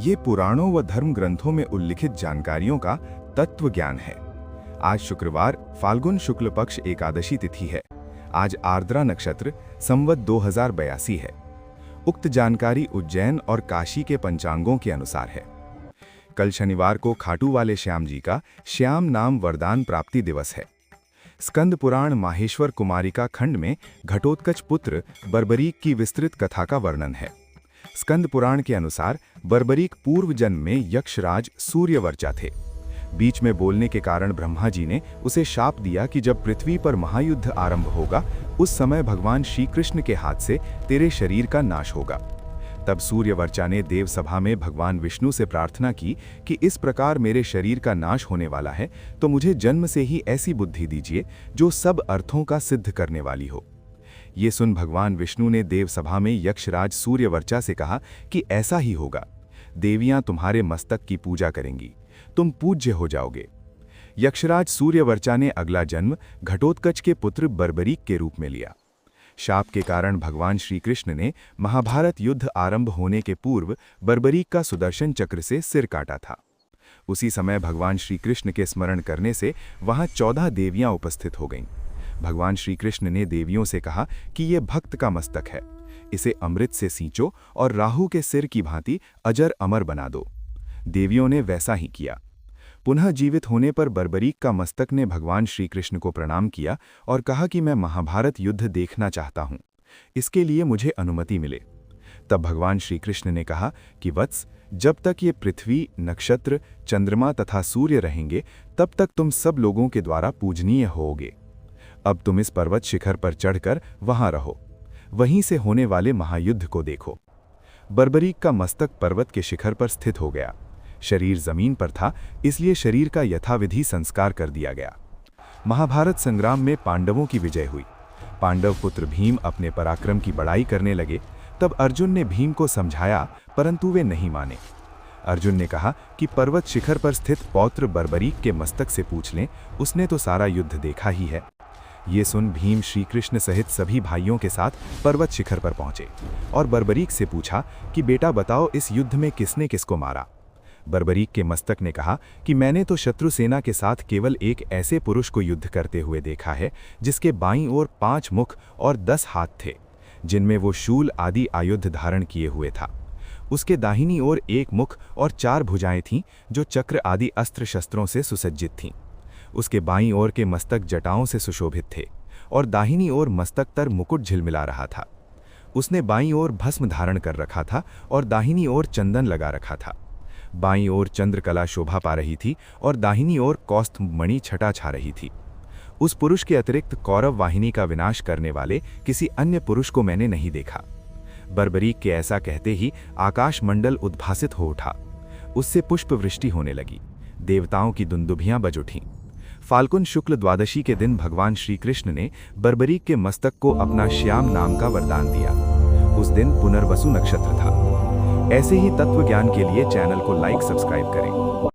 ये पुराणों व धर्म ग्रंथों में उल्लिखित जानकारियों का तत्व ज्ञान है। आज शुक्रवार फाल्गुन शुक्ल पक्ष एकादशी तिथि है। आज आर्द्रा नक्षत्र संवत 2082 है। उक्त जानकारी उज्जैन और काशी के पंचांगों के अनुसार है। कल शनिवार को खाटू वाले श्याम जी का श्याम नाम वरदान प्राप्ति दिवस है। स्कंद पुराण माहेश्वर कुमारिका खंड में घटोत्कच पुत्र बर्बरीक की विस्तृत कथा का वर्णन है। स्कंद पुराण के अनुसार बर्बरीक पूर्व जन्म में यक्षराज सूर्यवर्चा थे। बीच में बोलने के कारण ब्रह्मा जी ने उसे शाप दिया कि जब पृथ्वी पर महायुद्ध आरंभ होगा उस समय भगवान श्री कृष्ण के हाथ से तेरे शरीर का नाश होगा। तब सूर्यवर्चा ने देवसभा में भगवान विष्णु से प्रार्थना की कि इस प्रकार मेरे शरीर का नाश होने वाला है तो मुझे जन्म से ही ऐसी बुद्धि दीजिए जो सब अर्थों का सिद्ध करने वाली हो। ये सुन भगवान विष्णु ने देवसभा में यक्षराज सूर्यवर्चा से कहा कि ऐसा ही होगा। देवियां तुम्हारे मस्तक की पूजा करेंगी, तुम पूज्य हो जाओगे। यक्षराज सूर्यवर्चा ने अगला जन्म घटोत्कच के पुत्र बर्बरीक के रूप में लिया। शाप के कारण भगवान श्री कृष्ण ने महाभारत युद्ध आरंभ होने के पूर्व बर्बरीक का सुदर्शन चक्र से सिर काटा था। उसी समय भगवान श्री कृष्ण के स्मरण करने से वहां 14 देवियां उपस्थित हो गईं। भगवान श्री कृष्ण ने देवियों से कहा कि यह भक्त का मस्तक है, इसे अमृत से सींचो और राहु के सिर की भांति अजर अमर बना दो। देवियों ने वैसा ही किया। पुनः जीवित होने पर बर्बरीक का मस्तक ने भगवान श्री कृष्ण को प्रणाम किया और कहा कि मैं महाभारत युद्ध देखना चाहता हूं, इसके लिए मुझे अनुमति मिले। तब भगवान श्री कृष्ण ने कहा कि वत्स, जब तक ये पृथ्वी, नक्षत्र, चंद्रमा तथा सूर्य रहेंगे तब तक तुम सब लोगों के द्वारा पूजनीय होोगे। अब तुम इस पर्वत शिखर पर चढ़कर वहां रहो, वहीं से होने वाले महायुद्ध को देखो। बर्बरीक का मस्तक पर्वत के शिखर पर स्थित हो गया। शरीर जमीन पर था, इसलिए शरीर का यथाविधि संस्कार कर दिया गया। महाभारत संग्राम में पांडवों की विजय हुई। पांडव पुत्र भीम अपने पराक्रम की बड़ाई करने लगे। तब अर्जुन ने भीम को समझाया, परंतु वे नहीं माने। अर्जुन ने कहा कि पर्वत शिखर पर स्थित पौत्र बर्बरीक के मस्तक से पूछ लें, उसने तो सारा युद्ध देखा ही है। ये सुन भीम श्री कृष्ण सहित सभी भाइयों के साथ पर्वत शिखर पर पहुंचे और बर्बरीक से पूछा कि बेटा बताओ, इस युद्ध में किसने किसको मारा। बर्बरीक के मस्तक ने कहा कि मैंने तो शत्रु सेना के साथ केवल एक ऐसे पुरुष को युद्ध करते हुए देखा है जिसके बाईं ओर 5 मुख और 10 हाथ थे, जिनमें वो शूल आदि आयुध धारण किए हुए था। उसके दाहिनी ओर 1 मुख और 4 भुजाएं थीं जो चक्र आदि अस्त्र शस्त्रों से सुसज्जित थीं। उसके बाईं ओर के मस्तक जटाओं से सुशोभित थे और दाहिनी ओर मस्तक तर मुकुट झिलमिला रहा था। उसने बाईं ओर भस्म धारण कर रखा था और दाहिनी ओर चंदन लगा रखा था। बाईं ओर चंद्रकला शोभा पा रही थी और दाहिनी ओर कौस्थ मणि छटा छा रही थी। उस पुरुष के अतिरिक्त कौरव वाहिनी का विनाश करने वाले किसी अन्य पुरुष को मैंने नहीं देखा। बर्बरीक के ऐसा कहते ही आकाश मंडल उद्भासित हो उठा। उससे पुष्प वृष्टि होने लगी। देवताओं की दुंदुभियां बज उठीं। फाल्गुन शुक्ल द्वादशी के दिन भगवान श्री कृष्ण ने बर्बरीक के मस्तक को अपना श्याम नाम का वरदान दिया। उस दिन पुनर्वसु नक्षत्र था। ऐसे ही तत्व ज्ञान के लिए चैनल को लाइक, सब्सक्राइब करें।